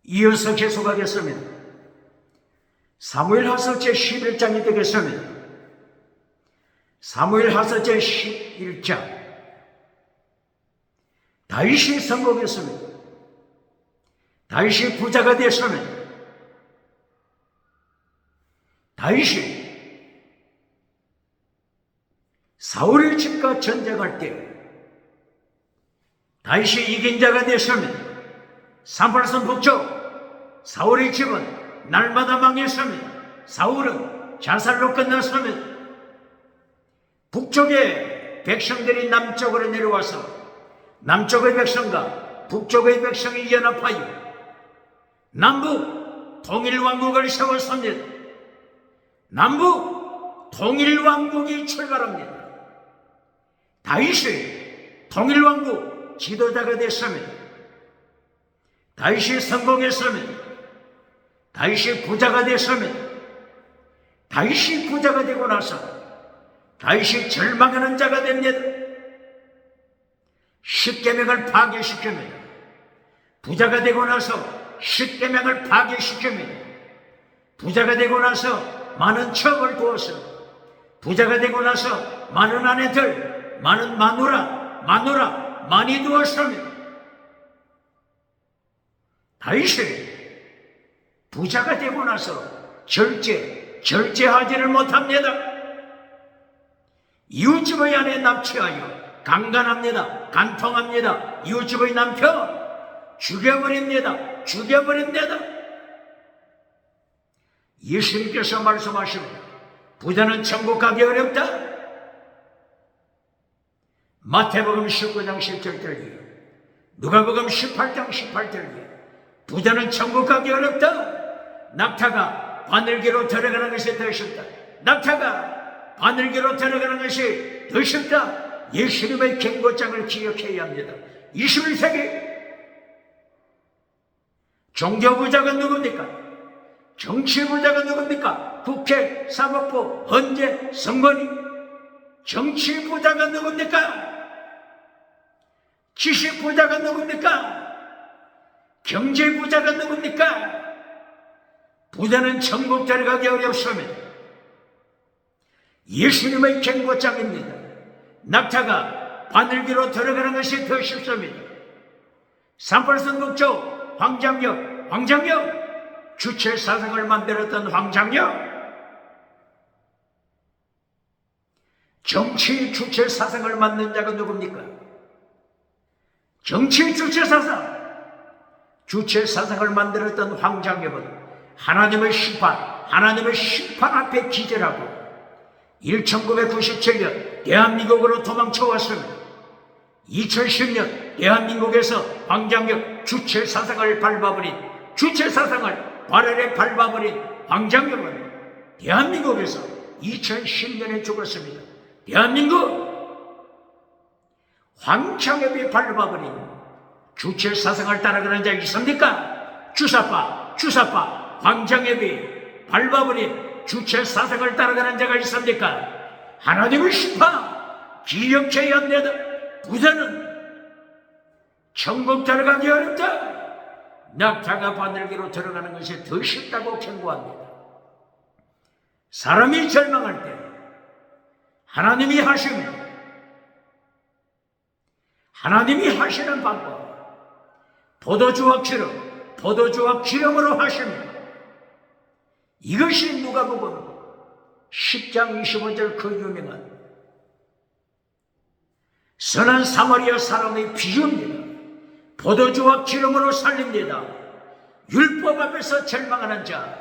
이어서 계속하겠습니다. 사무엘하서 제11장이 되겠습니다. 사무엘하서 제11장. 다윗이 성공했습니다. 다윗이 부자가 됐습니다. 다윗이 사울의 집과 전쟁할 때 다윗이 이긴 자가 됐습니다. 38선 북쪽 사울의 집은 날마다 망했습니다. 사울은 자살로 끝났습니다. 북쪽의 백성들이 남쪽으로 내려와서 남쪽의 백성과 북쪽의 백성이 연합하여 남북 통일왕국을 세웠습니다. 남북 통일왕국이 출발합니다. 다윗이 통일왕국 지도자가 됐습니다. 다윗이 성공했습니다. 다윗이 부자가 됐습니다. 다윗이 부자가 되고 나서 다윗이 절망하는 자가 됩니다. 십계명을 파괴시킵니다. 부자가 되고 나서 십계명을 파괴시킵니다. 부자가 되고 나서 많은 첩을 두었습니다. 부자가 되고 나서 많은 아내들, 많은 마누라 많이 두었습니다. 다윗이 부자가 되고 나서 절제하지를 못합니다. 이웃집의 아내 납치하여 강간합니다. 간통합니다. 이웃집의 남편 죽여버립니다. 예수님께서 말씀하십니다. 부자는 천국 가기 어렵다. 마태복음 19장 17절이에요. 누가복음 18장 18절이에요. 부자는 천국 가기 어렵다. 낙타가 바늘기로 들어가는 것이 더 쉽다. 낙타가 바늘기로 들어가는 것이 더 쉽다. 예수님의 경고장을 기억해야 합니다. 21세기 종교부자가 누굽니까? 정치부자가 누굽니까? 국회, 사법부, 헌재, 선관위. 정치부자가 누굽니까? 지식부자가 누굽니까? 경제부자가 누굽니까? 부자는 천국 들어가기 어렵습니다. 예수님의 경고장입니다. 낙타가 바늘기로 들어가는 것이 더 쉽습니다. 38선 북쪽 황장역 주체사상을 만들었던 황장역, 정치 주체사상을 만든 자가 누굽니까? 정치 주체사상을 만들었던 황장역은 하나님의 심판 앞에 기절하고 1997년 대한민국으로 도망쳐왔습니다. 2010년 대한민국에서 황장역 주체사상을 발열에 밟아버린 황장역은 대한민국에서 2010년에 죽었습니다. 대한민국 황장역이 밟아버린 주체사상을 따라가는 자 있습니까? 주사파 황장역이 밟아버린 주체사상을 따라가는 자가 있습니까? 하나님의 심판 기억해야 합니다. 부자는 천국 들어가기 어렵다. 낙타가 바늘기로 들어가는 것이 더 쉽다고 경고합니다. 사람이 절망할 때 하나님이 하십니다. 하나님이 하시는 방법, 포도주와 기름으로 하십니다. 이것이 누가복음 10장 25절 그 유명한 선한 사마리아 사람의 비유입니다. 포도주와 기름으로 살립니다. 율법 앞에서 절망하는 자,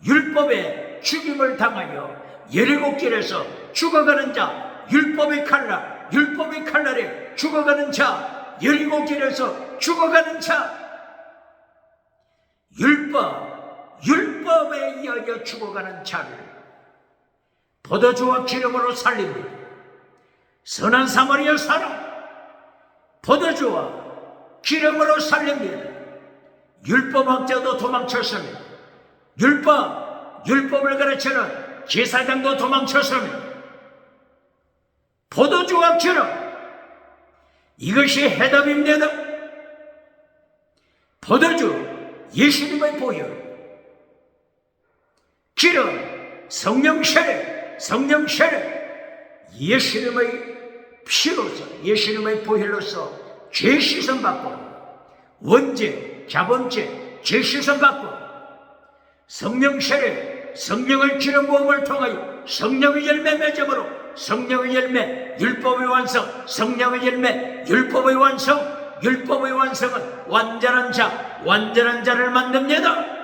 율법에 죽임을 당하여 예리고길에서 죽어가는 자, 율법의 칼날에 죽어가는 자, 예리고길에서 죽어가는 자, 율법에 의하여 죽어가는 자를 포도주와 기름으로 살립니다. 선한 사마리아 사람, 포도주와 기름으로 살립니다. 율법학자도 도망쳤습니다. 율법을 가르치는 제사장도 도망쳤습니다. 포도주와 기름, 이것이 해답입니다. 포도주, 예수님의 보혈, 기름, 성령 세례, 예수님의 피로서, 예수님의 보혈로서 죄 씻음 받고, 원죄, 자범죄, 죄 씻음 받고, 성령 세례, 성령의 기름 부음을 통하여 성령의 열매 맺음으로 성령의 열매, 율법의 완성, 성령의 열매, 율법의 완성, 율법의 완성은 완전한 자, 완전한 자를 만듭니다.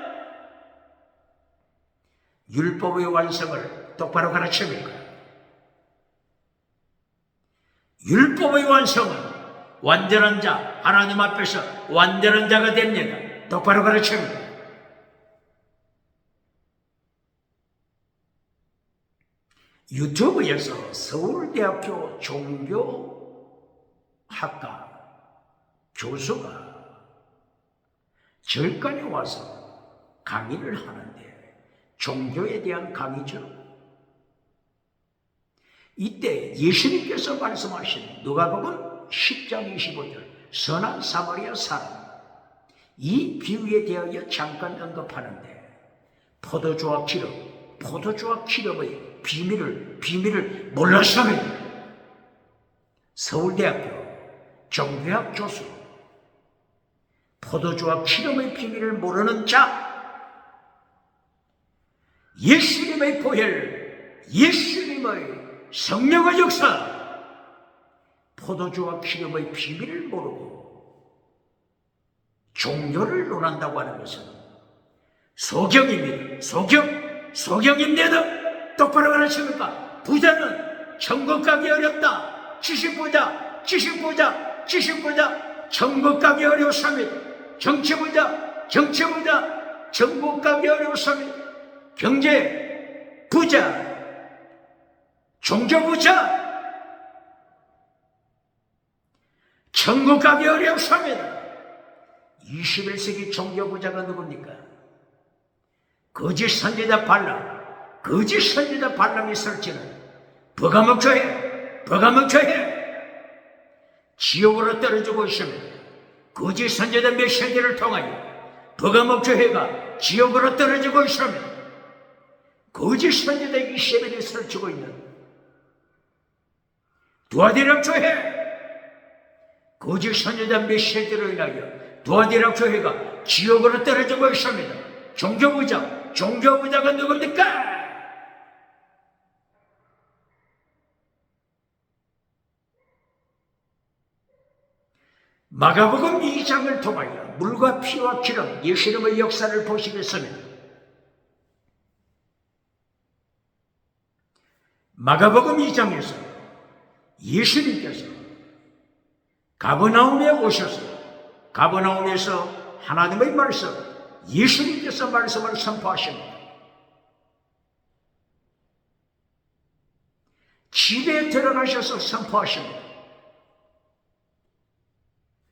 율법의 완성을 똑바로 가르칩니까? 율법의 완성은 완전한 자, 하나님 앞에서 완전한 자가 됩니다. 똑바로 가르칩니다. 유튜브에서 서울대학교 종교학과 교수가 절간에 와서 강의를 하는데, 종교에 대한 강의죠. 이때 예수님께서 말씀하신 누가복음 10장 25절 선한 사마리아 사람, 이 비유에 대하여 잠깐 언급하는데, 포도주와 기름의 비밀을 몰랐으면 서울대학교 종교학 교수, 포도주와 기름의 비밀을 모르는 자, 예수님의 보혈, 예수님의 성령의 역사, 포도주와 기름의 비밀을 모르고 종교를 논한다고 하는 것은 소경입니다. 소경입니다. 똑바로 가르칩니까? 부자는 천국 가기 어렵다. 지식부자, 천국 가기 어렵습니다. 정치부자, 천국 가기 어렵습니다. 경제 부자, 종교부자, 천국 가기 어렵습니다. 21세기 종교부자가 누굽니까? 거짓 선지자 발람이 설치는 버가목교회, 지옥으로 떨어지고 있습니다. 거짓 선지자 메시지를 통하여 버가목교회가 지옥으로 떨어지고 있습니다. 거짓 선지자 이세벨이 설치고 있는 두아디락교회, 거짓 선지자 메시지로 인하여 두아디락교회가 지옥으로 떨어지고 있습니다. 종교부자가 누굽니까? 마가복음 2장을 통하여 물과 피와 기름, 예수님의 역사를 보시겠습니다. 마가복음 2장에서 예수님께서 가버나움에 오셔서, 가버나움에서 하나님의 말씀, 예수님께서 말씀을 선포하십니다. 집에 들어가셔서 선포하십니다.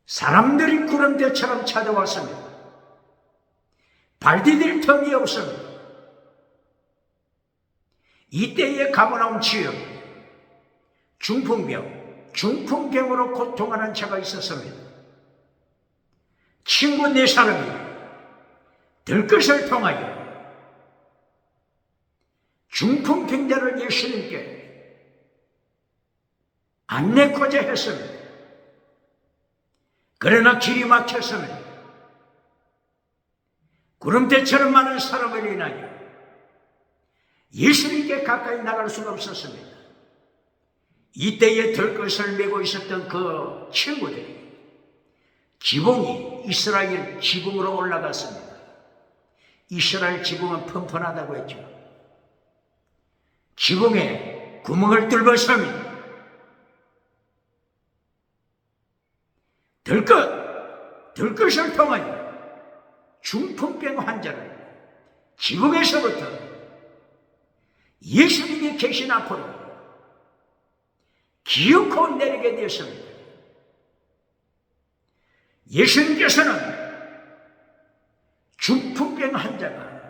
사람들이 구름대처럼 찾아왔습니다. 발디딜 틈이 없습니다. 이때의 가버나움 지역, 중풍병으로 고통하는 자가 있었습니다. 친구 4사람이 들것을 통하여 중풍병자를 예수님께 안내코자 했습니다. 그러나 길이 막혔습니다. 구름대처럼 많은 사람을 인하여 예수님께 가까이 나갈 수가 없었습니다. 이때에 들것을 메고 있었던 그 친구들이 지붕이 이스라엘 지붕으로 올라갔습니다. 이스라엘 지붕은 펀펀하다고 했죠. 지붕에 구멍을 뚫었습니다. 들것을 통하여 중풍병 환자를 지붕에서부터 예수님이 계신 앞으로 기어코 내리게 되었습니다. 예수님께서는 중풍병 환자가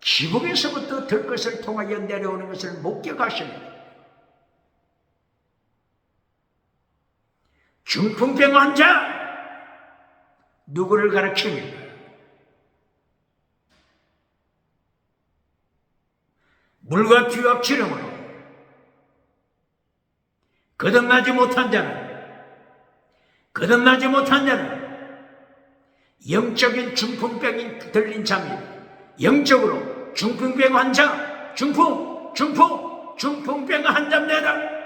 지붕에서부터 들것을 통하여 내려오는 것을 목격하십니다. 중풍병 환자, 누구를 가르칩니까? 물과 피와 기름으로 거듭나지 못한 자는 영적인 중풍병이 들린 자입니다. 영적으로 중풍병 환자, 중풍병 환자입니다.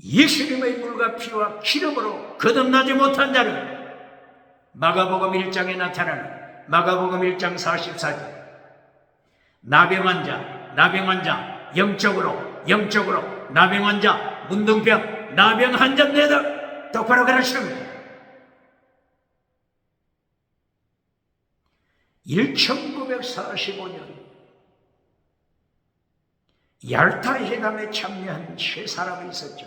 예수님의 물과 피와 기름으로 거듭나지 못한 자는 마가복음 1장에 나타나는 마가복음 1장 44절 나병환자 영적으로 나병환자 문둥병 나병환자입니다. 똑바로 가르칩니다. 1945년 얄타 회담에 참여한 세 사람이 있었죠.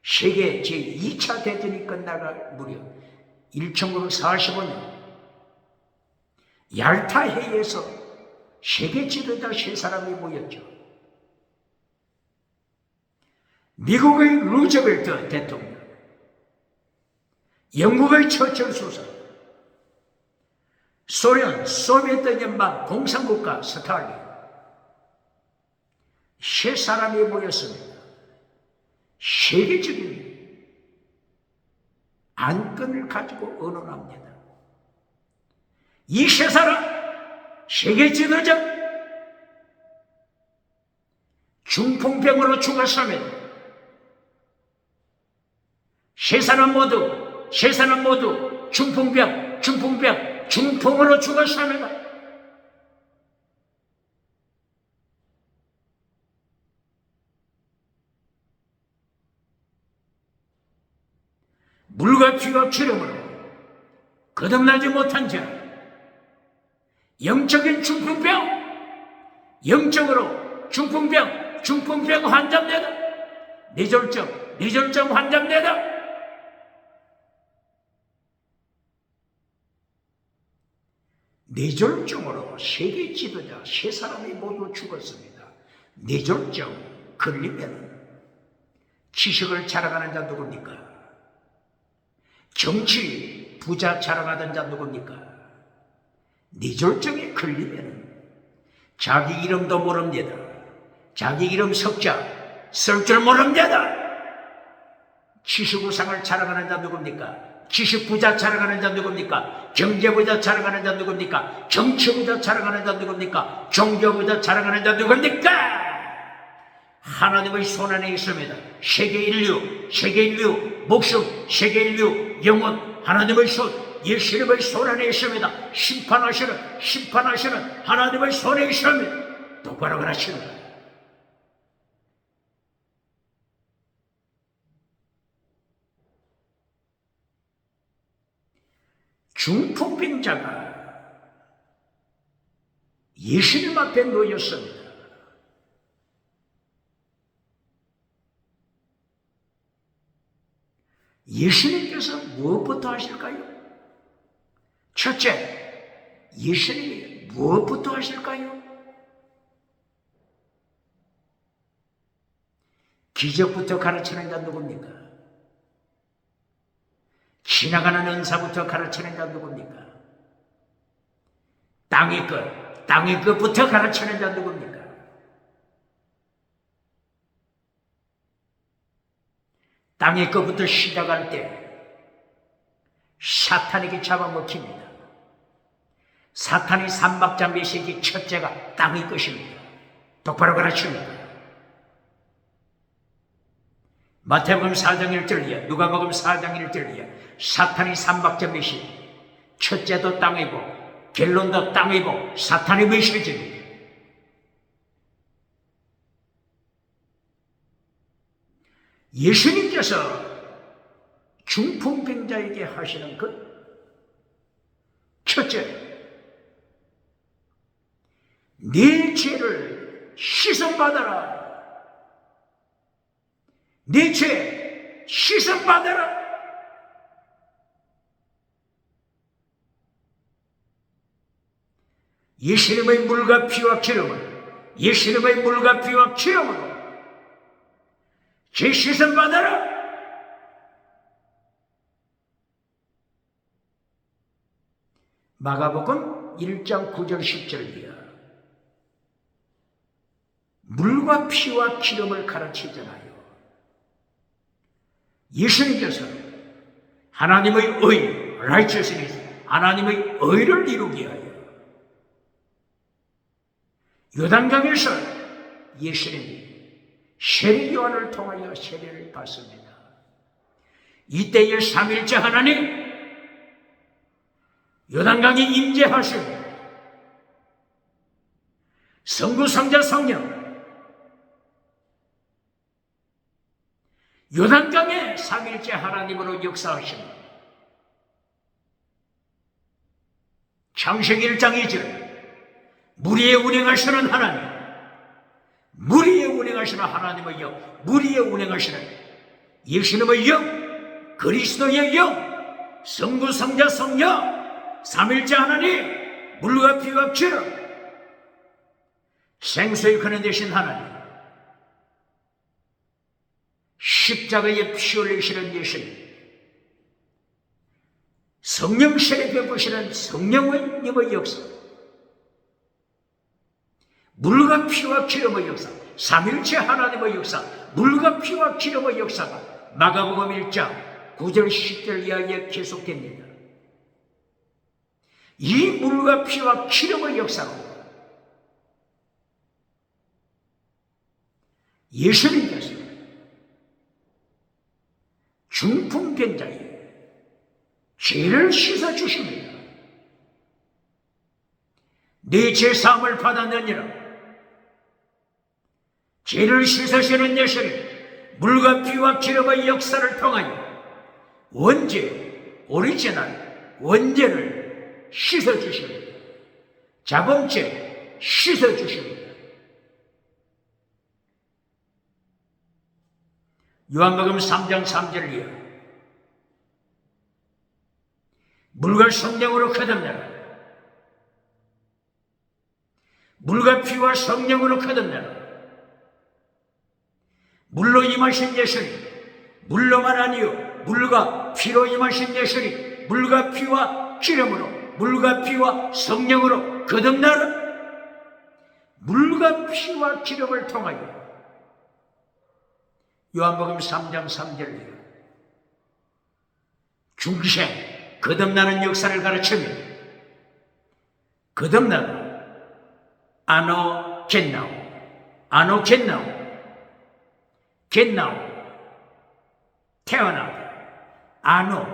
세계 제2차 대전이 끝나갈 무렵 1945년 얄타 회의에서 세계 지도자 세 사람이 모였죠. 미국의 루즈벨트 대통령, 영국의 처칠 수석, 소련, 소비에트 연방 공산국가 스탈린, 세 사람이 모였습니다. 세계적인 안건을 가지고 의논합니다. 이 세 사람, 세계 지도자, 중풍병으로 죽었습니다. 세 사람 모두 중풍으로 죽었습니다. 물과 피와 기름으로 거듭나지 못한 자, 영적인 영적으로 중풍병 환자입니다. 뇌졸중 환자입니다. 뇌졸중으로 세계 지도자 세 사람이 모두 죽었습니다. 뇌졸중 걸리면 지식을 자랑하는 자 누굽니까? 정치 부자 자랑하던 자 누굽니까? 뇌졸중에 걸리면 자기 이름도 모릅니다. 자기 이름 석자 쓸 줄 모릅니다. 지식우상을 자랑하는 자 누굽니까? 지식부자 자랑하는 자 누굽니까? 경제부자 자랑하는 자 누굽니까? 정치부자 자랑하는 자 누굽니까? 종교부자 자랑하는 자 누굽니까? 하나님의 손 안에 있습니다. 세계 인류 목숨, 세계 인류 영혼, 하나님의 손, 예수님의 손 안에 있습니다. 심판하시는 하나님의 손에 있습니다. 똑바로 가르치는 거예요. 중풍병자가 예수님 앞에 놓였습니다. 예수님께서 무엇부터 하실까요? 첫째, 예수님이 무엇부터 하실까요? 기적부터 가르치는 자 누굽니까? 지나가는 은사부터 가르치는 자 누굽니까? 땅의 것부터 가르치는 자 누굽니까? 땅의 것부터 시작할 때 사탄에게 잡아먹힙니다. 사탄의 삼박자 메시지 첫째가 땅의 것입니다. 똑바로 가르칩니다. 마태복음 4장 1절 이하, 누가복음 4장 1절 이하, 사탄의 삼박자 메시지 첫째도 땅이고 결론도 땅이고 사탄의 메시지입니다. 예수님께서 중풍병자에게 하시는 것 첫째, 네 죄를 씻음받아라. 네 죄 씻음받아라. 예수님의 물과 피와 기름으로 죄 씻음받아라. 마가복음 1장 9절 10절이야. 물과 피와 기름을 가르치잖아요. 예수님께서 하나님의 의, righteousness, 하나님의 의를 이루기 위하여 요단강에서 예수님이 세례 요한을 통하여 세례를 받습니다. 이때에 삼일째 하나님 요단강에 임재하시고 성부, 성자, 성령 요단강에 삼일째 하나님으로 역사하십니다. 창세기 1장 2절 물 위에 운행하시는 하나님, 물 위에 운행하시는 하나님의 영, 물 위에 운행하시는 예수님의 영, 그리스도의 영, 성부, 성자, 성령, 삼일째 하나님, 물과 피와 기름, 생수의 근원 되신 하나님, 십자가에 피 흘리시는 예수님, 성령 세례 베푸시는 성령님의 역사, 물과 피와 기름의 역사, 삼일체 하나님의 역사, 물과 피와 기름의 역사가 마가복음 1장 9절 10절 이하에 계속됩니다. 이 물과 피와 기름의 역사로 예수님께서 중풍병자의 죄를 씻어주십니다. 네 죄사함을 받았느니라. 죄를 씻으시는 예수님, 물과 피와 기름의 역사를 통하여 원죄, 오리지널 원죄를 씻어주십니다. 자범죄 씻어주십니다. 요한복음 3장 3절이요. 물과 성령으로 거듭나라. 물과 피와 성령으로 거듭나라. 물로 임하신 예수님, 물로만 아니요 물과 피로 임하신 예수님, 물과 피와 기름으로, 물과 피와 성령으로 거듭나라. 물과 피와 기름을 통하여 요한복음 3장 3절이요. 중생, 거듭나는 역사를 가르칩니다. 거듭나라. 아노 겟나우, 아노 겟나우, 겟나우, 태어나다. 아노,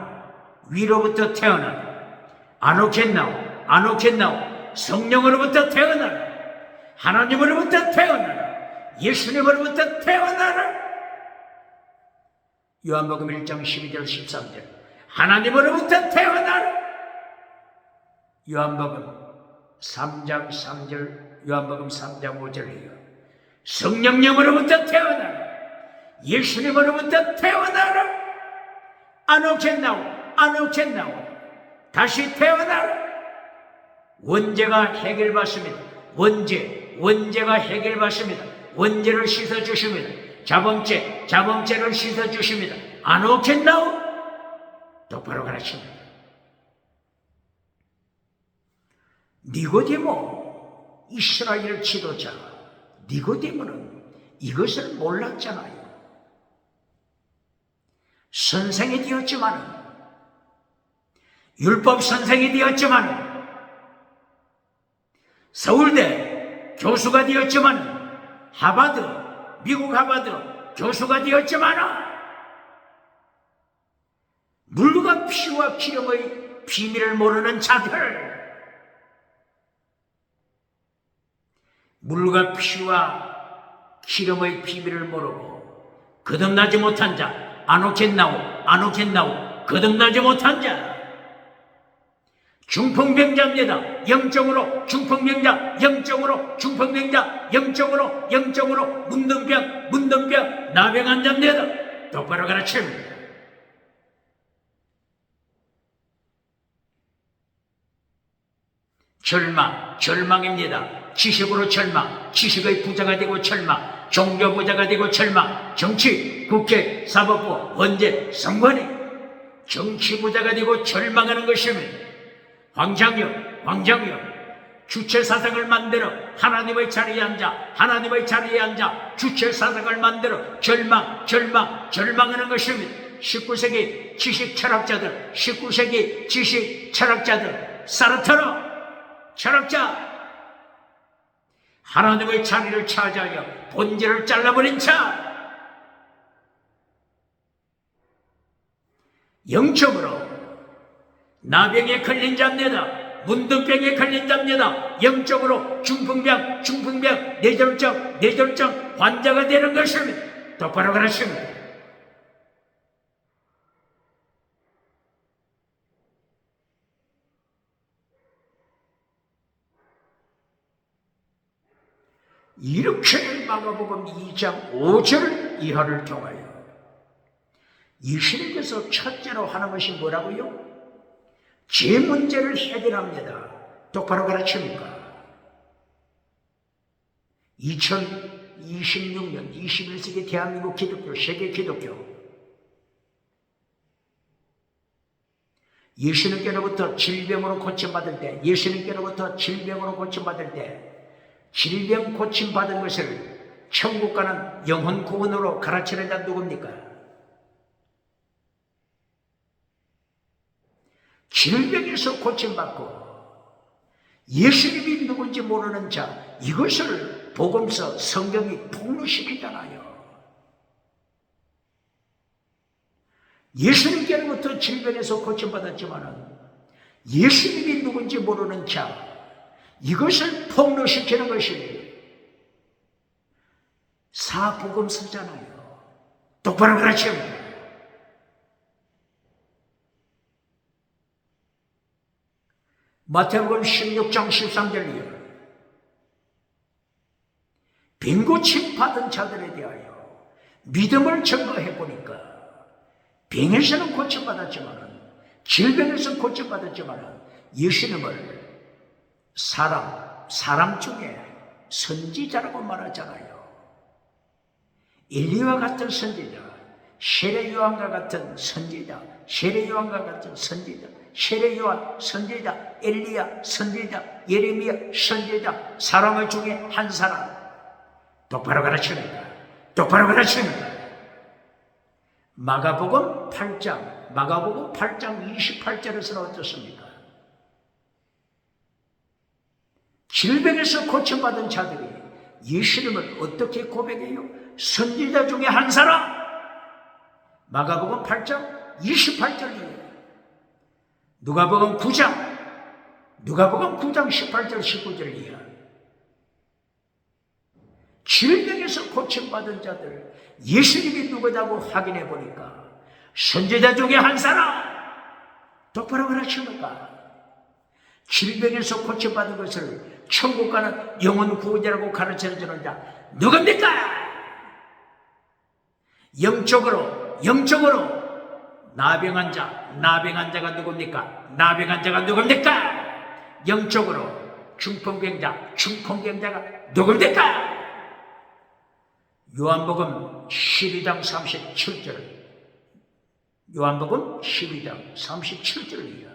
위로부터 태어나다. 아노 겟나우, 아노 겟나우, 성령으로부터 태어나라. 하나님으로부터 태어나라. 예수님으로부터 태어나라. 요한복음 1장 12절 13절 하나님으로부터 태어나라. 요한복음 3장 3절, 요한복음 3장 5절이요. 성령님으로부터 태어나라. 예수님으로부터 태어나라. 아노겟나우, 아노겟나우, 다시 태어나라. 원죄가 해결받습니다. 원죄가 해결받습니다. 원죄를 씻어주십니다. 자범죄를 씻어주십니다. 아노겟나우, 똑바로 가르칩니다. 니고데모, 이스라엘 지도자 니고데모는 이것을 몰랐잖아요. 선생이 되었지만, 율법 선생이 되었지만, 서울대 교수가 되었지만, 미국 하버드 교수가 되었지만, 물과 피와 기름의 비밀을 모르는 자들, 물과 피와 기름의 비밀을 모르고 거듭나지 못한 자, 아노겟나우, 거듭나지 못한 자, 중풍병자입니다. 영적으로 중풍병자, 영적으로 중풍병자, 영적으로 문둥병, 나병 환자입니다. 똑바로 가르칩니다. 절망입니다. 지식으로 절망, 지식의 부자가 되고 절망, 종교 부자가 되고 절망, 정치, 국회, 사법부, 헌재, 선관위, 정치 부자가 되고 절망하는 것입니다. 황장이여 주체사상을 만들어 하나님의 자리에 앉아 주체사상을 만들어 절망하는 것입니다. 19세기 지식 철학자들 사르트르 철학자 하나님의 자리를 차지하여 본질을 잘라버린 자 영적으로 나병에 걸린 자입니다. 문둥병에 걸린 자입니다. 영적으로 중풍병, 뇌졸중 환자가 되는 것입니다. 똑바로 가르칩니다. 이렇게 마가복음 2장 5절 이하를 통하여 예수님께서 첫째로 하는 것이 뭐라고요? 제 문제를 해결합니다. 똑바로 가르칩니까? 2026년 21세기 대한민국 기독교, 세계 기독교 예수님께로부터 질병으로 고침받을 때 질병 고침받은 것을 천국 가는 영혼 구원으로 가르치는 자 누굽니까? 질병에서 고침받고 예수님이 누군지 모르는 자, 이것을 복음서 성경이 폭로시키잖아요. 예수님께로부터 질병에서 고침받았지만 예수님이 누군지 모르는 자, 이것을 폭로시키는 것이 사복음서잖아요. 똑바로 가르칩니다. 마태복음 16장 13절이요. 병고침 받은 자들에 대하여 믿음을 증거해 보니까 병에서는 고침받았지만 질병에서 고침받았지만 예수님을 사람 중에 선지자라고 말하잖아요. 엘리와 같은 선지자, 세례요한과 같은 선지자, 세례요한 선지자, 엘리야 선지자, 예레미야 선지자, 사람 중에 한 사람. 똑바로 가르칩니다. 마가복음 8장 28절에서는 어떻습니까? 질병에서 고침받은 자들이 예수님을 어떻게 고백해요? 선지자 중에 한 사람. 마가복음 8장 28절이에요. 누가복음 9장 18절 19절이에요. 질병에서 고침받은 자들 예수님이 누구다고 확인해 보니까 선지자 중에 한 사람. 똑바로 가르칩니까? 질병에서 고침받은 것을 천국 가는 영혼 구원자라고 가르쳐주는 자 누굽니까? 영적으로 나병한 자가 누굽니까? 영적으로 중풍병자가 누굽니까? 요한복음 12장 37절이에요.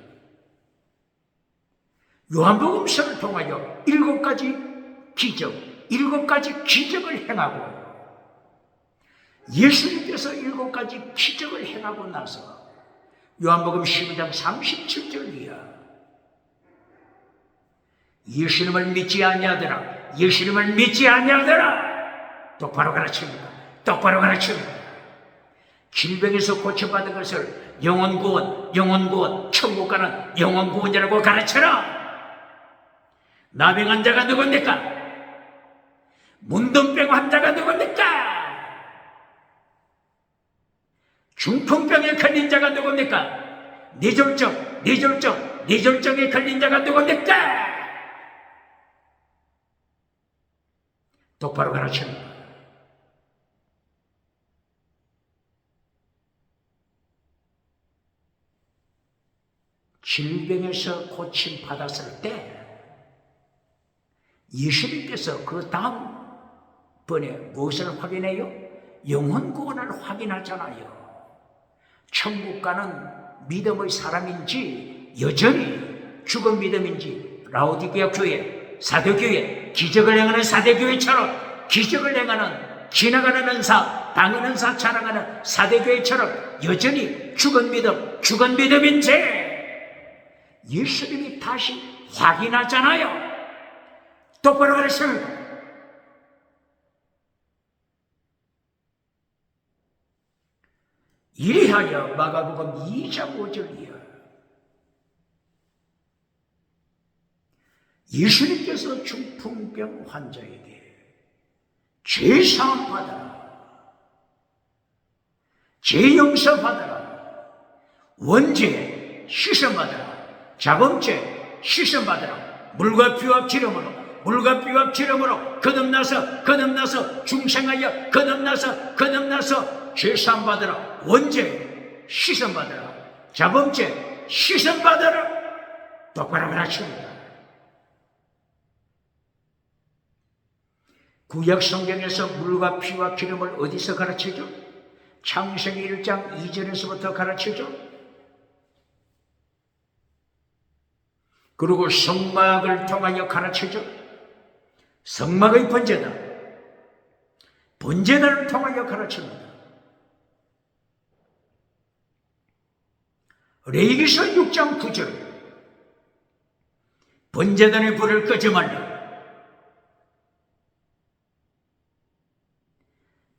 요한복음서를 통하여 7가지 기적을 행하고 예수님께서 7가지 기적을 행하고 나서 요한복음 12장 37절이야. 예수님을 믿지 아니하더라. 똑바로 가르칩니다. 질병에서 고쳐받은 것을 영혼 구원, 천국 가는 영혼 구원자라고 가르쳐라. 나병 환자가 누굽니까? 문둥병 환자가 누굽니까? 중풍병에 걸린 자가 누굽니까? 뇌졸중에 걸린 자가 누굽니까? 똑바로 가르칩니다. 질병에서 고침받았을 때 예수님께서 그 다음번에 무엇을 확인해요? 영혼 구원을 확인하잖아요. 천국 가는 믿음의 사람인지 여전히 죽은 믿음인지 라오디게아 교회, 사도교회, 기적을 행하는 사대교회처럼 기적을 행하는 지나가는 은사, 방언 은사 자랑하는 사대교회처럼 여전히 죽은 믿음인지 예수님이 다시 확인하잖아요. 똑바로 가르칩니다. 이리하여 마가복음 2장 5절이야. 예수님께서 중풍병 환자에게 죄사함 받아라, 죄 용서 받아라, 원죄 씻음 받아라, 자범죄 씻음 받아라, 물과 피와 기름으로 거듭나서 중생하여 거듭나서 죄사함 받아라, 원죄 씻음 받아라, 자범죄 씻음 받아라. 똑바로 가르칩니다. 구약 성경에서 물과 피와 기름을 어디서 가르치죠? 창세기 1장 2절에서부터 가르치죠. 그리고 성막을 통하여 가르치죠. 성막의 번제단을 통하여 가르칩니다. 레위기서 6장 9절 번제단의 불을 끄지 말라.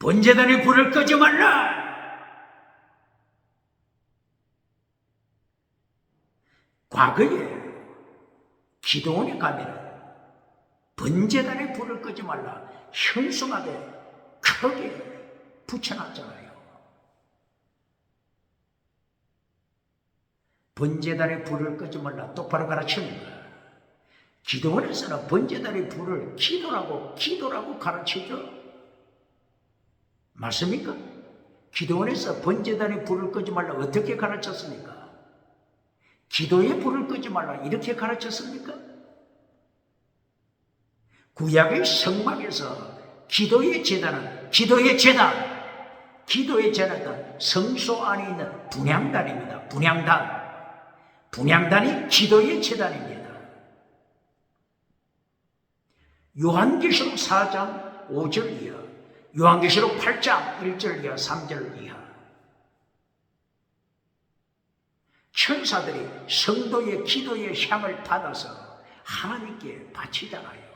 번제단의 불을 끄지 말라. 과거에 기도원에 가면 번제단의 불을 끄지 말라 현수막에 크게 붙여놨잖아요. 번제단의 불을 끄지 말라 똑바로 가르칩니다. 기도원에서는 번제단의 불을 기도라고 가르치죠. 맞습니까? 기도원에서 번제단의 불을 끄지 말라 어떻게 가르쳤습니까? 기도의 불을 끄지 말라 이렇게 가르쳤습니까? 구약의 성막에서 기도의 제단은 성소 안에 있는 분향단입니다. 분향단이 기도의 제단입니다. 요한계시록 4장 5절 이하, 요한계시록 8장 1절 이하, 3절 이하. 천사들이 성도의 기도의 향을 받아서 하나님께 바치잖아요.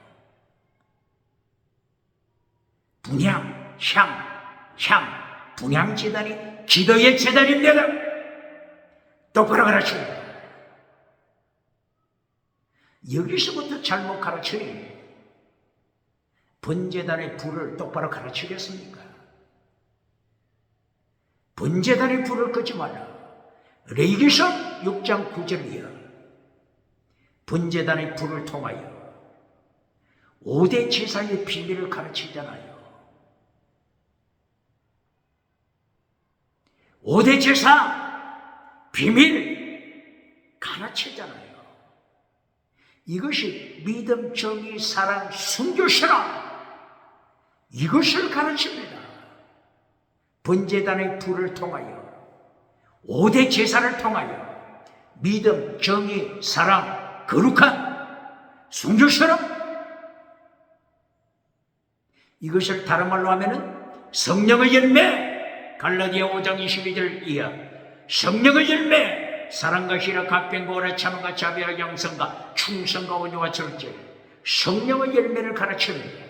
분향제단이 기도의 제단입니다. 똑바로 가르칩니다. 여기서부터 잘못 가르치니 번제단의 불을 똑바로 가르치겠습니까? 번제단의 불을 끄지 말라. 레위기서 6장 9절이야. 번제단의 불을 통하여 5대 제사의 비밀을 가르치잖아요. 5대 제사 비밀 가르치잖아요. 이것이 믿음, 정의, 사랑, 순교신앙 이것을 가르칩니다. 번제단의 불을 통하여 5대 제사를 통하여 믿음, 정의, 사랑, 거룩한 순교신앙 이것을 다른 말로 하면은 성령의 열매 갈라디아 5장 22절 이하 성령의 열매 사랑과 희락, 각변과 오래 참음과 자비와 영성과 충성과 온유와 절제 성령의 열매를 가르칩니다.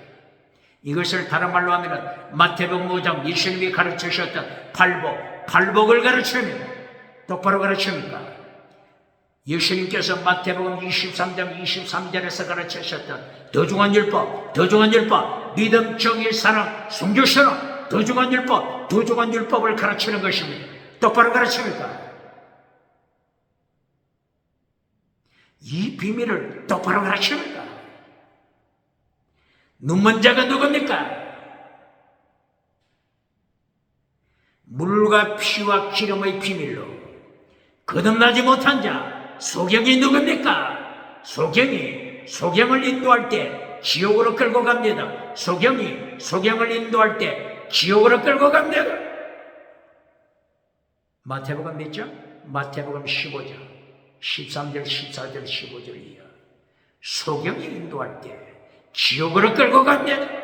이것을 다른 말로 하면 마태복음 5장 예수님이 가르치셨던 팔복을 가르칩니다. 똑바로 가르칩니까? 예수님께서 마태복음 23장 23절에서 가르치셨던 더 중한 율법 믿음, 정의, 사랑, 순교신앙 더 중한 율법을 가르치는 것입니다. 똑바로 가르칩니까? 이 비밀을 똑바로 가르칩니까? 눈먼 자가 누굽니까? 물과 피와 기름의 비밀로 거듭나지 못한 자 소경이 누굽니까? 소경을 인도할 때 지옥으로 끌고 갑니다. 소경을 인도할 때 지옥으로 끌고 갑니다. 마태복음 몇 장? 마태복음 15장 13절, 14절, 15절이야. 소경이 인도할 때 지옥으로 끌고 갑니다.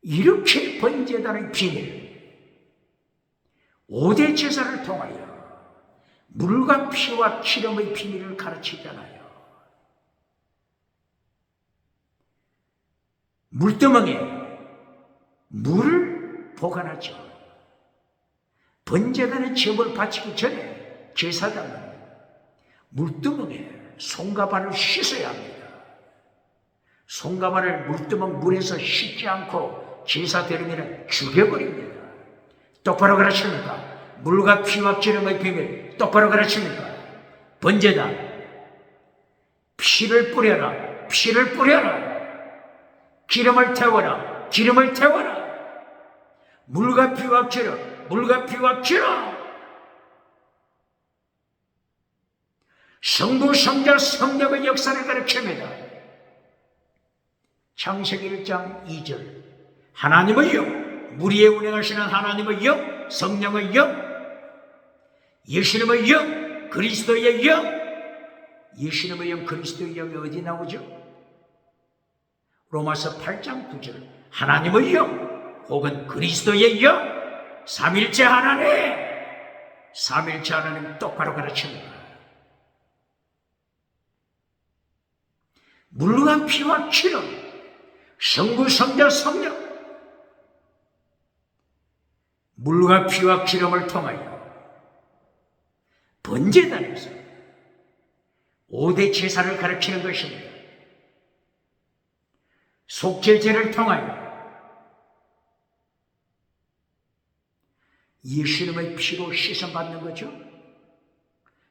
이렇게 번제단의 비밀, 5대 제사를 통하여 물과 피와 기름의 비밀을 가르치잖아요. 물두멍에 물을 보관하죠. 번제단의 제물을 바치기 전에 제사장은 물두멍에 손과 발을 씻어야 합니다. 손과 발을 물두멍 물에서 씻지 않고 제사 드리면 죽여버립니다. 똑바로 가르칩니까? 물과 피와 기름의 비밀 똑바로 가르칩니까? 번제단, 피를 뿌려라, 피를 뿌려라. 기름을 태워라, 기름을 태워라. 물과 피와 기름, 물과 피와 기름. 성부, 성자, 성령의 역사를 가르칩니다. 창세기 1장 2절. 하나님의 영, 물 위에 운행하시는 하나님의 영, 성령의 영, 예수님의 영, 그리스도의 영. 예수님의 영, 그리스도의 영이 어디 나오죠? 로마서 8장 9절. 하나님의 영 혹은 그리스도의 영, 삼일째 하나님, 삼일째 하나님 똑바로 가르칩니다. 물과 피와 기름, 성부, 성자, 성령. 물과 피와 기름을 통하여 번제단에서 5대 제사를 가르치는 것입니다. 속죄제를 통하여 예수님의 피로 씻음받는 거죠.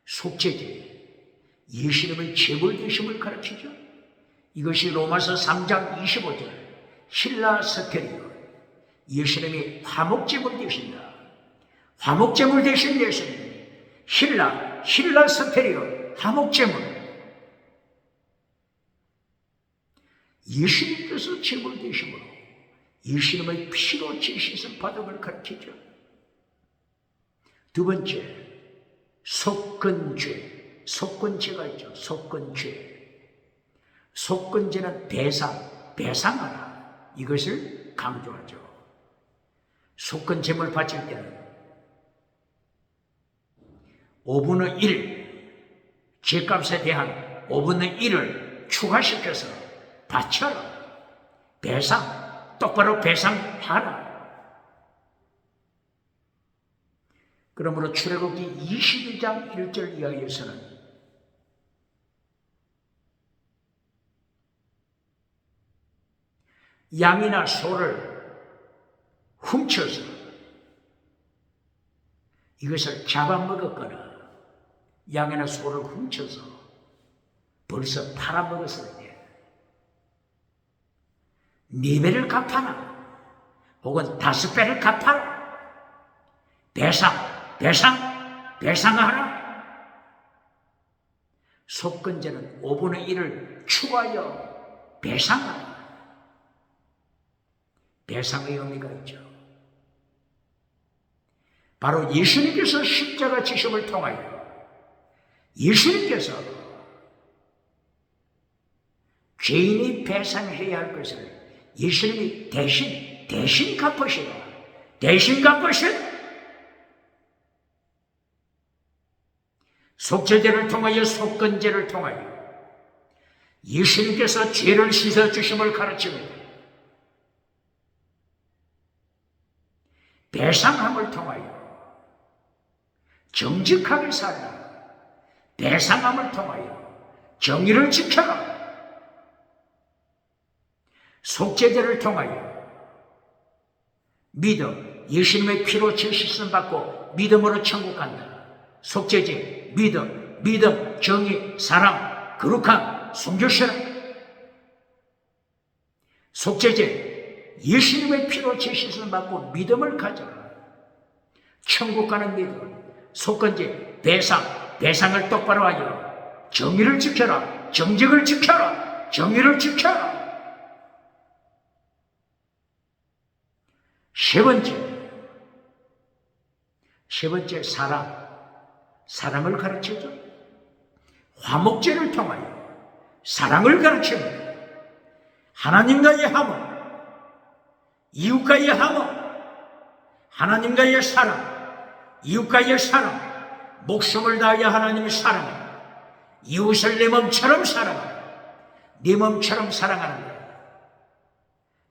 속죄제, 예수님의 제물 되심을 가르치죠. 이것이 로마서 3장 25절. 힐라 스테리오, 예수님이 화목제물 되신다. 화목제물 되신 예수님, 힐라 스테리오, 화목제물. 예수님께서 제물 되심으로 예수님의 피로 제시선 받음을 가르치죠. 두 번째, 속건죄. 속건죄가 있죠. 속건죄. 속건죄는 배상하라, 이것을 강조하죠. 속건제물 바칠 때는 5분의 1, 죄값에 대한 5분의 1을 추가시켜서 바쳐라. 배상, 똑바로 배상하라. 그러므로 출애굽기 22장 1절 이하에서는 양이나 소를 훔쳐서 이것을 잡아먹었거나 양이나 소를 훔쳐서 벌써 팔아먹었을 때 4배를 갚아라 혹은 5배를 갚아라. 배상하라. 속건제는 5분의 1을 추가하여 배상하라. 배상의 의미가 있죠. 바로 예수님께서 십자가 지심을 통하여 예수님께서 죄인이 배상해야 할 것을 예수님이 대신 갚으시라. 대신 갚으시라. 속죄제를 통하여, 속건제를 통하여 예수님께서 죄를 씻어주심을 가르칩니다. 배상함을 통하여 정직하게 살라. 배상함을 통하여 정의를 지켜라. 속죄제를 통하여 믿음, 예수님의 피로 죄 씻음 받고 믿음으로 천국 간다. 속죄제, 믿음, 정의, 사랑, 거룩함, 순교시라. 속죄제, 예수님의 피로 죄 씻음 받고 믿음을 가져라. 천국 가는 믿음. 속건제, 배상을 똑바로 하여 정의를 지켜라. 정직을 지켜라. 정의를 지켜라. 세 번째, 세 번째, 사랑을 가르치죠. 화목제를 통하여 사랑을 가르칩니다. 하나님과의 화목, 이웃과의 화목, 하나님과의 사랑, 이웃과의 사랑, 목숨을 다하여 하나님을 사랑하라. 이웃을 내 몸처럼 사랑하라. 내 몸처럼 사랑하는 거야.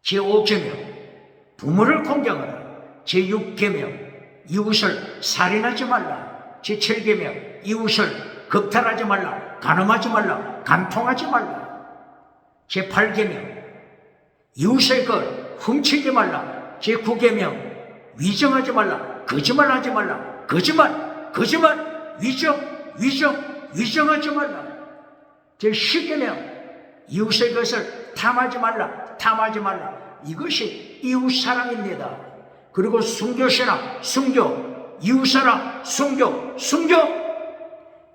제5계명, 부모를 공경하라. 제6계명, 이웃을 살인하지 말라. 제7계명, 이웃을 겁탈하지 말라. 간음하지 말라. 간통하지 말라. 제8계명, 이웃의 것 훔치지 말라. 제9계명, 위정하지 말라. 거짓말하지 말라. 거짓말, 위정하지 말라. 제10계명, 이웃의 것을 탐하지 말라. 이것이 이웃사랑입니다. 그리고 순교신앙, 이웃사랑,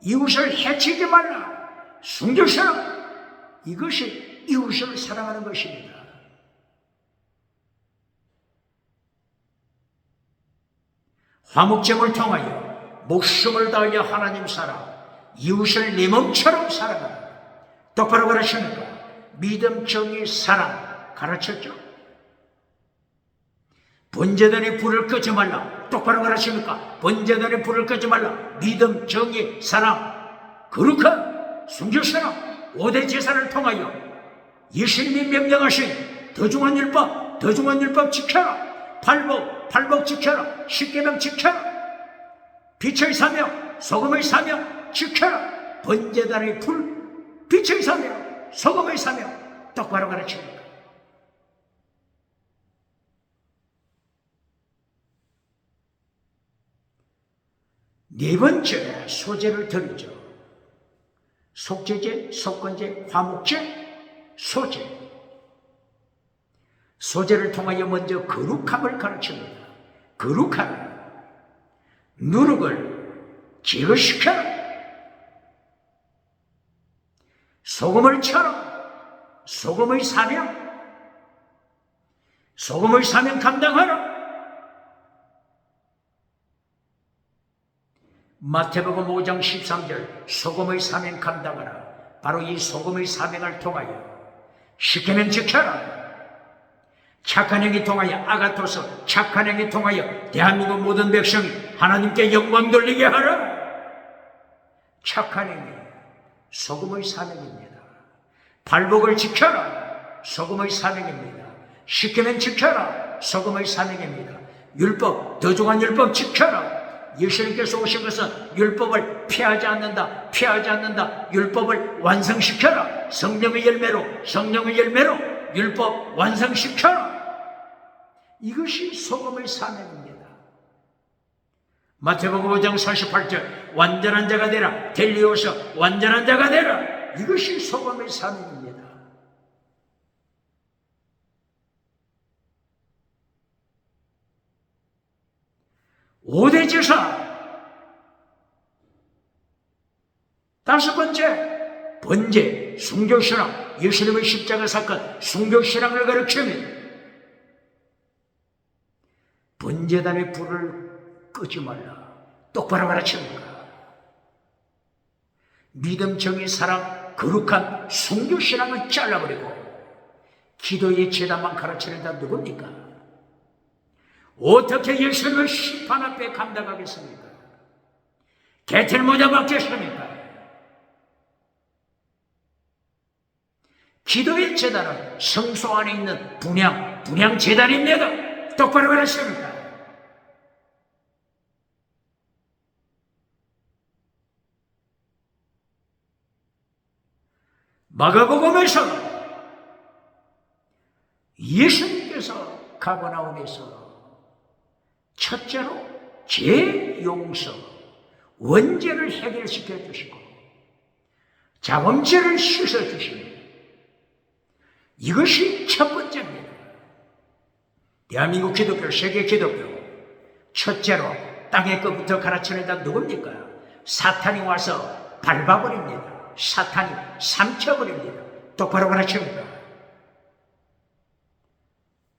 이웃을 해치지 말라. 순교신앙, 이것이 이웃을 사랑하는 것입니다. 화목제를 통하여 목숨을 다하여 하나님 사랑, 이웃을 내 몸처럼 사랑하라. 똑바로 가르칩니까? 믿음, 정의, 사랑 가르쳤죠? 번제단의 불을 끄지 말라. 똑바로 가르칩니까? 번제단의 불을 끄지 말라. 믿음, 정의, 사랑, 거룩한 순교사랑 5대 제사를 통하여 예수님이 명령하신 더중한 율법 지켜라. 팔복 지켜라. 십계명 지켜라. 빛의 사명, 소금의 사명 지켜라. 번제단의 불, 빛의 사명, 소금의 사명 똑바로 가르칩니다. 네 번째, 소제를 드리죠. 속죄제, 속건제, 화목제, 소제. 소제를 통하여 먼저 거룩함을 가르칩니다. 거룩함을, 누룩을 제거시켜라. 소금을 쳐라. 소금의 사명 감당하라. 마태복음 5장 13절, 소금의 사명 감당하라. 바로 이 소금의 사명을 통하여 십계명 지켜라. 착한 행위 통하여 아가토스, 착한 행위 통하여 대한민국 모든 백성이 하나님께 영광 돌리게 하라. 착한 행위, 소금의 사명입니다. 발복을 지켜라. 소금의 사명입니다. 십계명 지켜라. 소금의 사명입니다. 율법, 더중한 율법 지켜라. 예수님께서 오신 것은 율법을 피하지 않는다. 율법을 완성시켜라. 성령의 열매로 율법 완성시켜라. 이것이 소금의 사명입니다. 마태복음 5장 48절, 완전한 자가 되라. 델리오서, 완전한 자가 되라. 이것이 소금의 사명입니다. 오대 제사. 다섯 번째, 번제, 순교신앙, 예수님의 십자가 사건, 순교신앙을 가르칩니다. 번제단의 불을 끄지 말라. 똑바로 가르칩니다. 믿음, 정의, 사랑, 거룩한 순교신앙을 잘라버리고 기도의 제단만 가르치는다. 누굽니까? 어떻게 예수님을 심판 앞에 감당하겠습니까? 개틀 모자 받겠습니까? 기도의 제단은 성소 안에 있는 분향 제단입니다. 똑바로 가르칩니다. 마가복음에서 예수님께서 가버나움에서 첫째로 죄용서, 원죄를 해결시켜 주시고 자범죄를 씻어 주십니다. 이것이 첫 번째입니다. 대한민국 기독교, 세계 기독교 첫째로 땅의 것부터 가르치는다. 누굽니까? 사탄이 와서 밟아버립니다. 사탄이 삼켜버립니다. 똑바로 가르칩니다.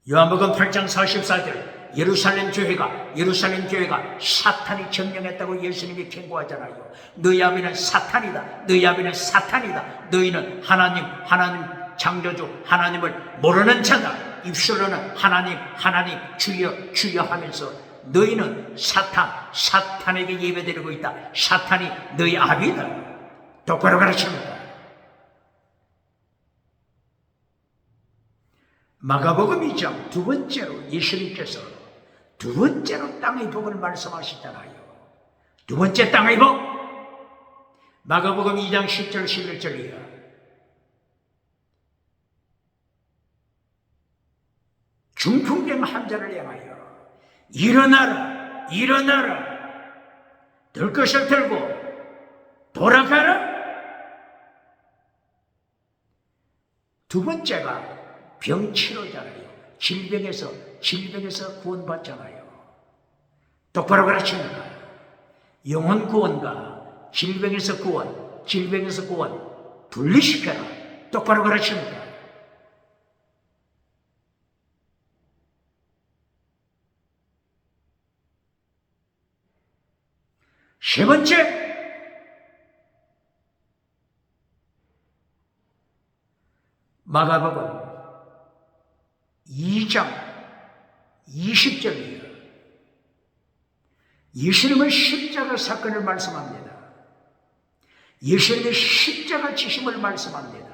요한복음 8장 44절, 예루살렘 교회가 사탄이 점령했다고 예수님이 경고하잖아요. 너희 아비는 사탄이다. 너희는 하나님 창조주 하나님을 모르는 자다. 입술로는 하나님 주여 하면서 너희는 사탄에게 예배드리고 있다. 사탄이 너희 아비다. 똑바로 가르칩니다. 마가복음 2장 두 번째로 예수님께서 두 번째로 땅의 복을 말씀하시잖아요. 두 번째 땅의 복. 마가복음 2장 10절 11절이야. 중풍병 환자를 향하여 일어나라 들 것을 들고 돌아가라. 두 번째가 병치료잖아요. 질병에서 구원받잖아요. 똑바로 가르칩니다. 영혼 구원과 질병에서 구원 분리시켜라. 똑바로 가르칩니다. 세 번째, 마가복음 2장 20절이에요. 예수님의 십자가 사건을 말씀합니다. 예수님의 십자가 지심을 말씀합니다.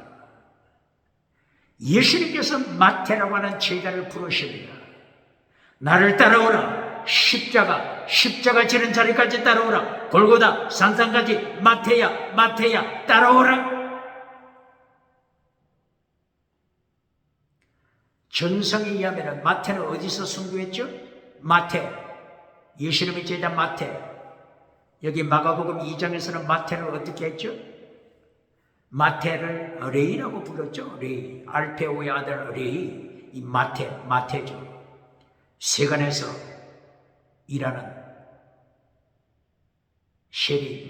예수님께서 마태라고 하는 제자를 부르십니다. 나를 따라오라. 십자가 지는 자리까지 따라오라. 골고다 산상까지 마태야 따라오라. 전성에 의하면 마태는 어디서 순교했죠? 예수님의 제자 마태. 여기 마가복음 2장에서는 마태를 어떻게 했죠? 마태를 레이라고 불렀죠. 레이. 알페오의 아들 레이. 이 마태죠. 세간에서 일하는 셰리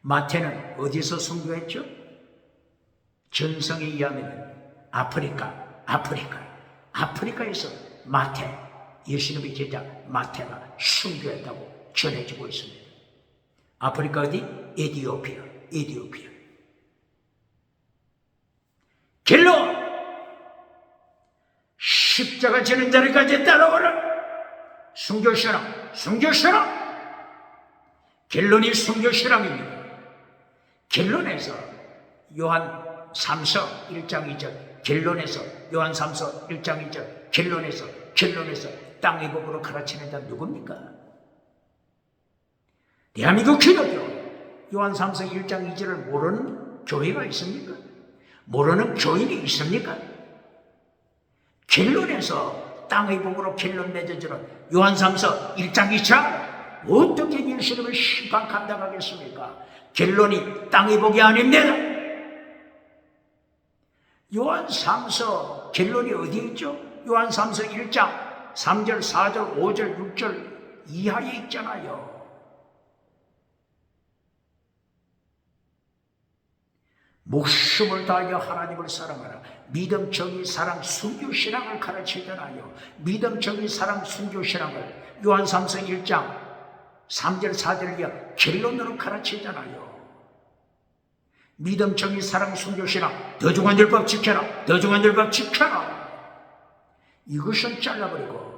마태는 어디서 순교했죠? 전성에 의하면 아프리카에서 예수님의 제자 마태가 순교했다고 전해지고 있습니다. 아프리카 어디? 에티오피아. 길로 십자가 지는 자리까지 따라오라. 순교신앙. 결론이 순교신앙입니다. 결론에서 요한 3서 1장 2절, 결론에서 요한 3서 1장 2절, 결론에서 땅의 복으로 가르치는 자 누굽니까? 대한민국 기독교 요한 3서 1장 2절을 모르는 교회가 있습니까? 모르는 교인이 있습니까? 결론에서 땅의 복으로 결론 맺어주는 요한 3서 1장 2절 어떻게 예수님을 심판 감당하겠습니까? 결론이 땅의 복이 아닙니다. 요한 3서 결론이 어디에 있죠? 요한 3서 1장 3절, 4절, 5절, 6절 이하에 있잖아요. 목숨을 다하여 하나님을 사랑하라. 믿음, 정의, 사랑, 순교신앙을 가르치잖아요. 믿음, 정의, 사랑, 순교신앙을 요한 3서 1장 3절, 4절 이하 결론으로 가르치잖아요. 믿음, 정의, 사랑, 순교신앙, 더중한 율법 지켜라. 이것은 잘라버리고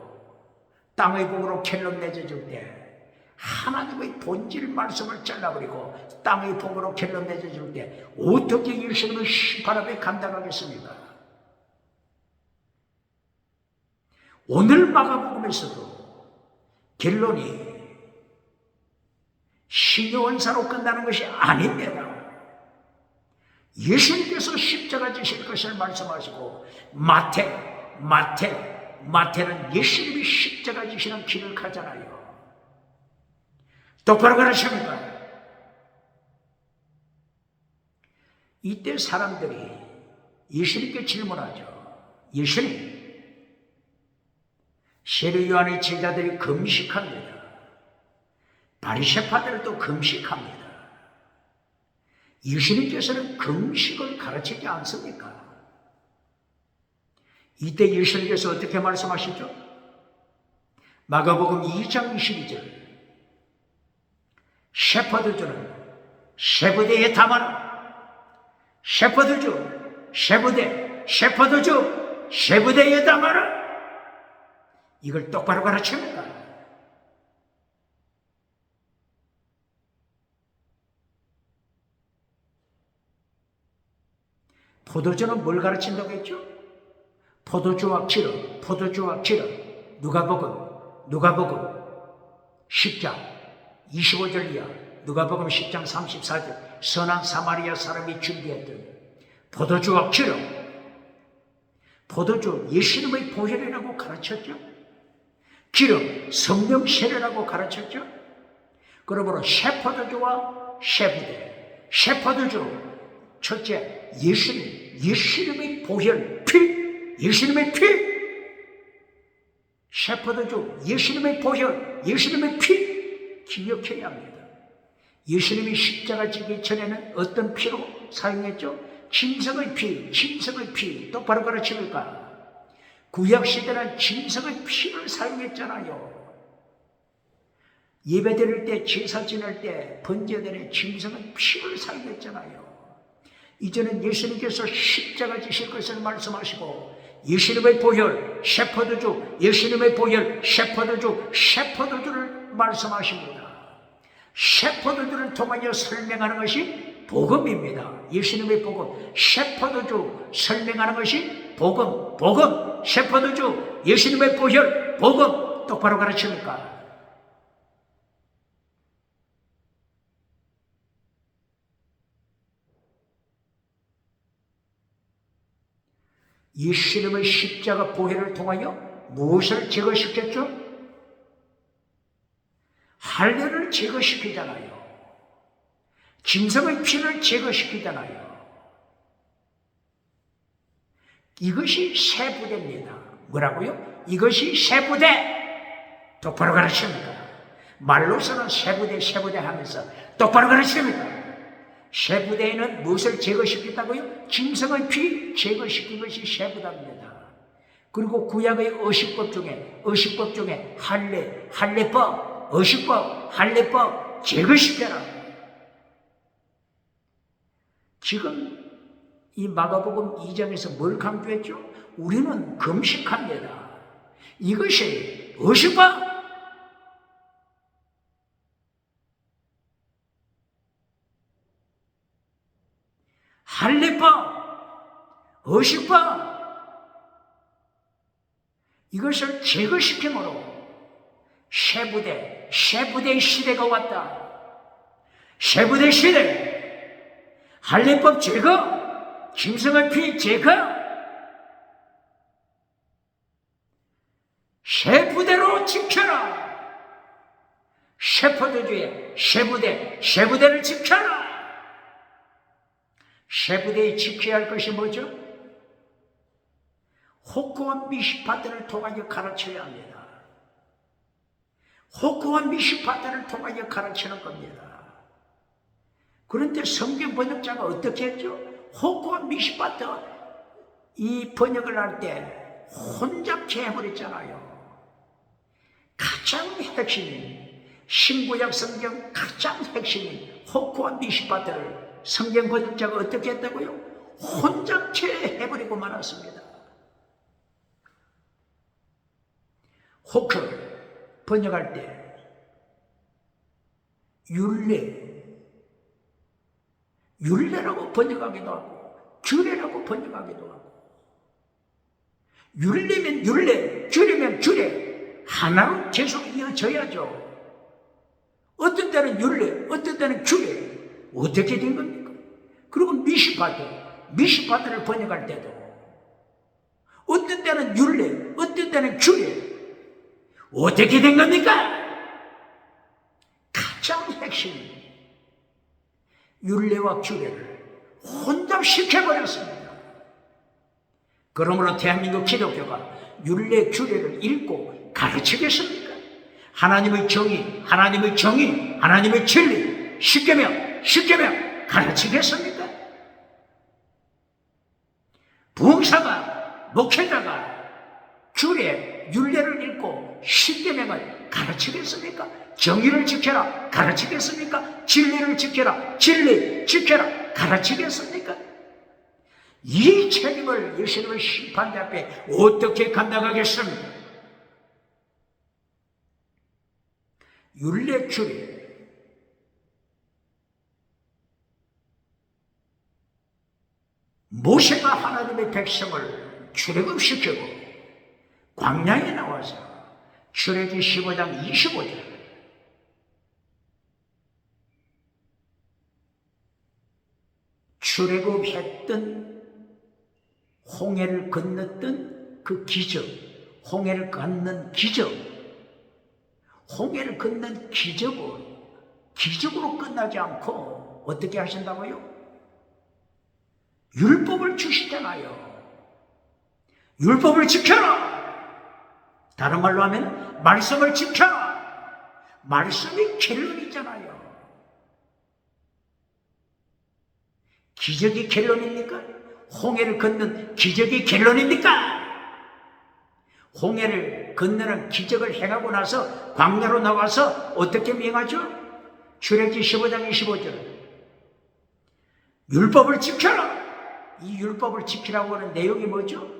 땅의 복으로 결론 맺어줄 때 하나님의 본질 말씀을 잘라버리고 땅의 복으로 결론 맺어줄 때 어떻게 예수님을 심판 앞에 감당하겠습니까? 오늘 마가복음에서도 결론이 신요원사로 끝나는 것이 아닙니다. 예수님께서 십자가 지실 것을 말씀하시고 마태는 예수님이 십자가 지시는 길을 가잖아요. 똑바로 가르칩니다. 이때 사람들이 예수님께 질문하죠. 예수님, 세례 요한의 제자들이 금식합니다. 바리새파들도 금식합니다. 예수님께서는 금식을 가르치지 않습니까? 이때 예수님께서 어떻게 말씀하시죠? 마가복음 2장 22절 셰퍼드주는 셰브대에 담아라. 셰퍼드주, 셰브대, 셰퍼드주, 셰브대에 담아라. 이걸 똑바로 가르칩니다. 포도주는 뭘 가르친다고 했죠? 포도주와 기름, 포도주와 기름. 누가복음 10장 25절 이하, 누가복음 10장 34절, 선한 사마리아 사람이 준비했던 포도주와 기름. 포도주 예수님의 보혈이라고 가르쳤죠. 기름 성령 세례라고 가르쳤죠. 그러므로 셰퍼드주와 셰브대, 셰퍼드주 첫째 예수님의 보혈 피, 예수님의 피. 셰퍼드주 예수님의 보혈, 예수님의 피 기억해야 합니다. 예수님이 십자가 지기 전에는 어떤 피로 사용했죠? 짐승의 피 똑바로 가르칩니까? 구약시대는 짐승의 피를 사용했잖아요. 예배 드릴 때, 제사 지낼 때 번제단에 짐승의 피를 사용했잖아요. 이제는 예수님께서 십자가 지실 것을 말씀하시고 예수님의 보혈, 셰퍼드주, 예수님의 보혈, 셰퍼드주를 말씀하십니다. 셰퍼드주를 통하여 설명하는 것이 복음입니다. 예수님의 복음, 셰퍼드주 설명하는 것이 복음, 셰퍼드주, 예수님의 보혈, 복음 똑바로 가르칩니까? 예수님의 십자가 보혈을 통하여 무엇을 제거시켰죠? 할례를 제거시키잖아요. 짐승의 피를 제거시키잖아요. 이것이 세부대입니다. 뭐라고요? 이것이 세부대. 똑바로 가르칩니까? 말로서는 세부대 하면서 똑바로 가르칩니까? 셰브대에는 무엇을 제거시켰다고요? 짐승의 피 제거시킨 것이 셰브대입니다. 그리고 구약의 의식법 중에 할례법, 의식법, 할례법 제거시켜라. 지금 이 마가복음 2장에서 뭘 강조했죠? 우리는 금식합니다. 이것이 의식법, 할례법, 의식법, 이것을 제거시킴으로 셰브대의 시대가 왔다. 셰브대 시대, 할례법 제거, 짐승의 피 제거, 셰브대로 지켜라. 셰퍼드주의 셰브대를 지켜라. 셰브대에 지켜야 할 것이 뭐죠? 호크와 미시파트를 통하여 가르쳐야 합니다. 호크와 미시파트를 통하여 가르치는 겁니다. 그런데 성경 번역자가 어떻게 했죠? 호크와 미시파트 이 번역을 할 때 혼잡케 해버렸잖아요. 가장 핵심인 신구약 성경 가장 핵심인 호크와 미시파트를 성경 번역자가 어떻게 했다고요? 혼잡케 해버리고 말았습니다. 호크 번역할 때 율례라고 번역하기도 하고 규례라고 번역하기도 하고, 율례면 율례, 규례면 규례, 하나로 계속 이어져야죠. 어떤 때는 율례, 어떤 때는 규례. 어떻게 된 겁니까? 그리고 미시파트를 번역할 때도 어떤 때는 율례, 어떤 때는 규례. 어떻게 된 겁니까? 가장 핵심 율례와 규례를 혼잡시켜버렸습니다. 그러므로 대한민국 기독교가 율례 규례를 읽고 가르치겠습니까? 하나님의 정의, 하나님의 진리 십계명 가르치겠습니까? 부흥사가, 목회자가 줄에 율례를 읽고 십계명을 가르치겠습니까? 정의를 지켜라 가르치겠습니까? 진리를 지켜라 진리 지켜라 가르치겠습니까? 이 책임을 예수님의 심판대 앞에 어떻게 감당하겠습니까? 율례줄에 모세가 하나님의 백성을 출애굽시키고 광야에 나와서 출애굽기 15장 25절 출애굽했던 홍해를 건넜던 그 기적, 홍해를 건넌 기적, 홍해를 건넌 기적으로 끝나지 않고 어떻게 하신다고요? 율법을 주시잖아요. 율법을 지켜라. 다른 말로 하면 말씀을 지켜라. 말씀이 결론이잖아요. 기적이 결론입니까? 홍해를 건넌 기적이 결론입니까? 홍해를 건너는 기적을 행하고 나서 광야로 나와서 어떻게 명하죠? 출애굽기 15장 25절 율법을 지켜라. 이 율법을 지키라고 하는 내용이 뭐죠?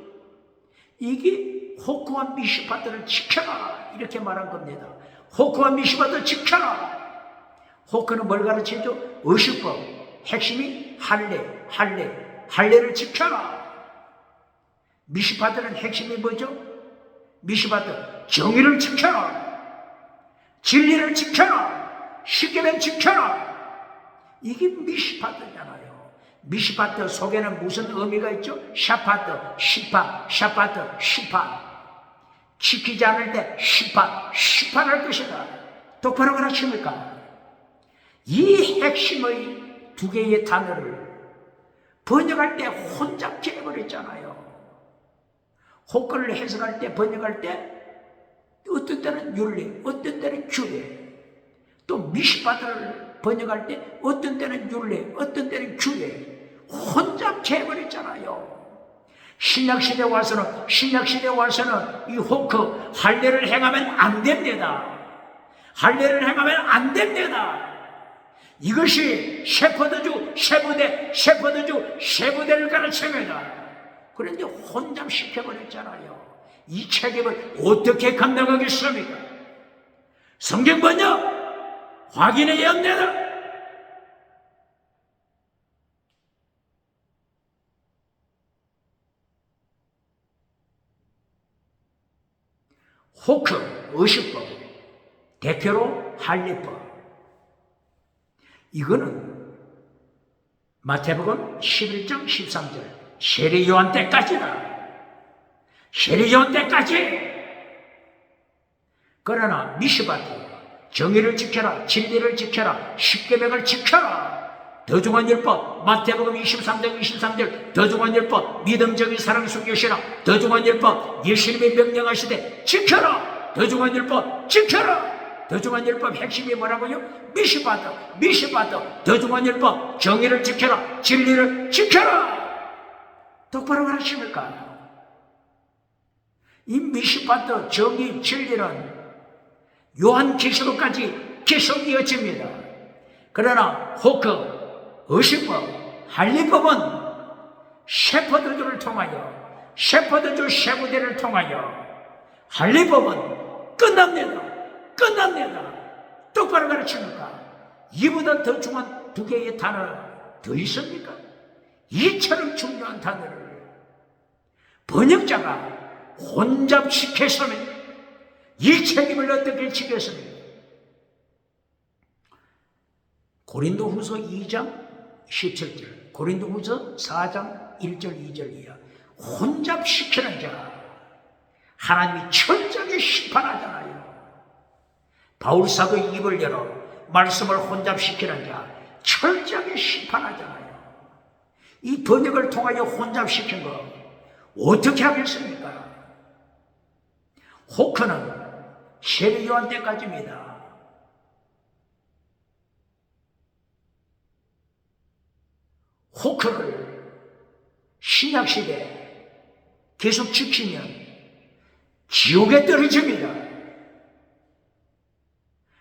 이게 호크와 미슈파트를 지켜라 이렇게 말한 겁니다. 호크와 미슈파트를 지켜라. 호크는 뭘 가르치죠? 의식법. 핵심이 할례를 지켜라. 미슈파트는 핵심이 뭐죠? 미슈파트 정의를 지켜라. 진리를 지켜라. 십계명 지켜라. 이게 미슈파트잖아요. 미슈파트 속에는 무슨 의미가 있죠? 샤파트, 시파. 지키지 않을 때 시파할 것이다. 똑바로 가르칩니까? 이 핵심의 두 개의 단어를 번역할 때 혼잡케 해버렸잖아요. 호크를 해석할 때 번역할 때 어떤 때는 율례, 어떤 때는 규례, 또 미슈파트를 번역할 때 어떤 때는 율례, 어떤 때는 규례 혼잡케 해버렸잖아요. 신약시대에 와서는 이 호크 할례를 행하면 안 됩니다. 할례를 행하면 안 됩니다. 이것이 셰퍼드를 가르칩니다. 그런데 혼잡시켜버렸잖아요. 이 책임을 어떻게 감당하겠습니까? 성경 번역 확인해야 합니다. 호크, 의식법, 대표로 할례법. 이거는 마태복음 11장 13절 세례 요한 때까지다. 세례 요한 때까지. 그러나 미슈바트 정의를 지켜라, 진리를 지켜라, 십계명을 지켜라. 더 중한 율법 마태복음 23장 23절 더 중한 율법 믿음적인 사랑 숨기시라. 더 중한 율법 예수님이 명령하시되 지켜라. 더 중한 율법 지켜라. 더 중한 율법 핵심이 뭐라고요? 미슈바트 더 중한 율법 정의를 지켜라, 진리를 지켜라. 똑바로 가르칩니까? 이 미슈바트 정의 진리는 요한계시록까지 계속 이어집니다. 그러나 호크 의식법, 할례법은 셰퍼드주를 통하여 셰퍼드주 셰브대를 통하여 할례법은 끝납니다. 똑바로 가르칩니까? 이보다 더 중요한 두 개의 단어 더 있습니까? 이처럼 중요한 단어를 번역자가 혼잡시켰으면 이 책임을 어떻게 지겠습니까? 고린도후서 2장 17절, 고린도후서 4장 1절 2절 이하 혼잡시키는 자 하나님이 철저하게 심판하잖아요. 바울사도의 입을 열어 말씀을 혼잡시키는 자 철저하게 심판하잖아요. 이 번역을 통하여 혼잡시킨 거 어떻게 하겠습니까? 호크는 세례 요한 때까지입니다. 호크를 신약시대 계속 지키면 지옥에 떨어집니다.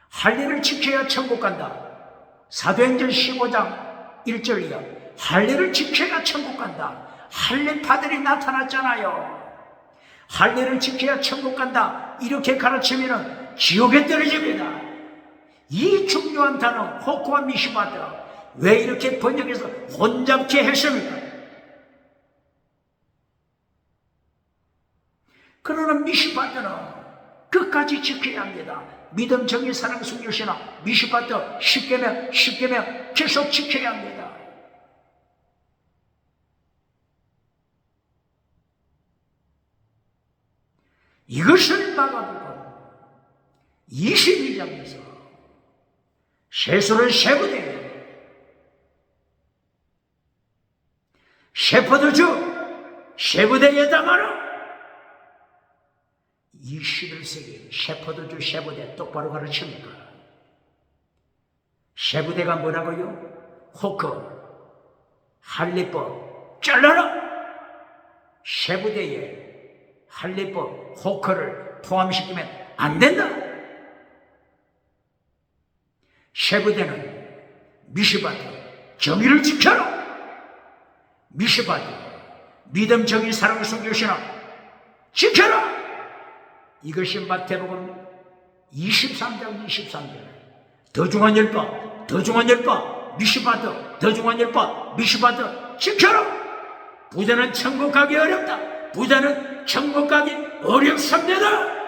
할례를 지켜야 천국 간다. 사도행전 15장 1절이야. 할례를 지켜야 천국 간다. 할례파들이 나타났잖아요. 할례를 지켜야 천국 간다. 이렇게 가르치면 지옥에 떨어집니다. 이 중요한 단어 호크와 미시바드 왜 이렇게 번역해서 혼잡케 했습니까? 그러나 미시바드는 끝까지 지켜야 합니다. 믿음, 정의, 사랑, 순교신앙, 미시바드 10계명 계속 지켜야 합니다. 이것을 막아보고 22장에서 세술은 세부대에 셰퍼드주 세부대에 담아라. 21세기 셰퍼드주 세부대 똑바로 가르칩니까? 세부대가 뭐라고요? 호크 할례법 잘라라. 세부대에 할례법 호크를 포함시키면 안 된다. 세부대는 미시바드 정의를 지켜라. 미시바드 믿음, 정의, 사랑, 순교신앙 지켜라. 이것이 마태복음 23장 23절. 더 중한 율법, 더 중한 율법, 미시바드, 더 중한 율법, 미시바드 지켜라. 부자는 천국 가기 어렵다. 부자는 천국 가기 어렵습니다.